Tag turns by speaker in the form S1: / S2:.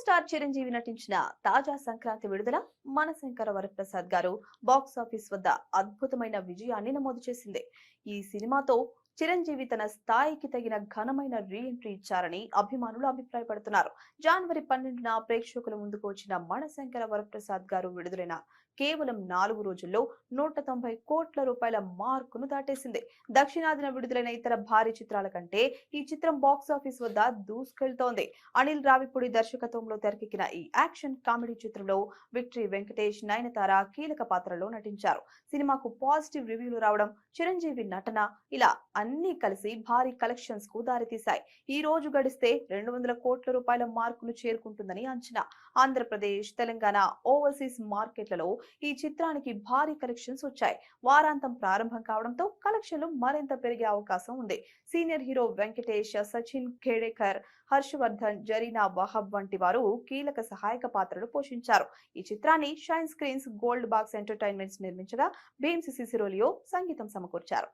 S1: Star Chiranjeevi నటించిన తాజా సంక్రాంతి విడుదల మనశంకర వరప్రసాద్ గారు బాక్స్ ఆఫీస్ వద్ద అద్భుతమైన విజయాన్ని నమోదు చేసింది. ఈ సినిమాతో చిరంజీవి తన స్థాయికి తగిన ఘనమైన రీ ఎంట్రీ ఇచ్చారని అభిమానులు అభిప్రాయపడుతున్నారు. జనవరి 12న ప్రేక్షకుల ముందుకు వచ్చిన మనశంకర వరప్రసాద్ గారు విడుదలైన కేవలం 4 రోజుల్లో 190 కోట్ల రూపాయల మార్కును దాటేసింది. దక్షిణాదిన విడుదలైన ఇతర భారీ చిత్రాల కంటే ఈ చిత్రం బాక్స్ ఆఫీస్ వద్ద దూసుకెళ్తోంది. అనిల్ రావిపూడి దర్శకత్వంలో తెరకెక్కిన ఈ యాక్షన్ కామెడీ చిత్రంలో విక్టరీ వెంకటేష్, నయనతార కీలక పాత్రలో నటించారు. సినిమాకు పాజిటివ్ రివ్యూలు రావడం, చిరంజీవి నటన ఇలా అన్ని కలిసి భారీ కలెక్షన్స్ కు దారితీశాయి. ఈ రోజు గడిస్తే 200 కోట్ల రూపాయల మార్కును చేరుకుంటుందని అంచనా. ఆంధ్రప్రదేశ్, తెలంగాణ, ఓవర్సీస్ మార్కెట్లలో ఈ చిత్రానికి భారీ కలెక్షన్స్ వచ్చాయి. వారాంతం ప్రారంభం కావడంతో కలెక్షన్లు మరింత పెరిగే అవకాశం ఉంది. సీనియర్ హీరో వెంకటేష్, సచిన్ ఖేడేకర్, హర్షవర్ధన్, జరీనా వహాబ్ వంటి వారు కీలక సహాయక పాత్రలు పోషించారు. ఈ చిత్రాన్ని Shine Screens, Gold Box Entertainments నిర్మించగా భీమ్స్ సిసిరోలియో సంగీతం సమకూర్చారు.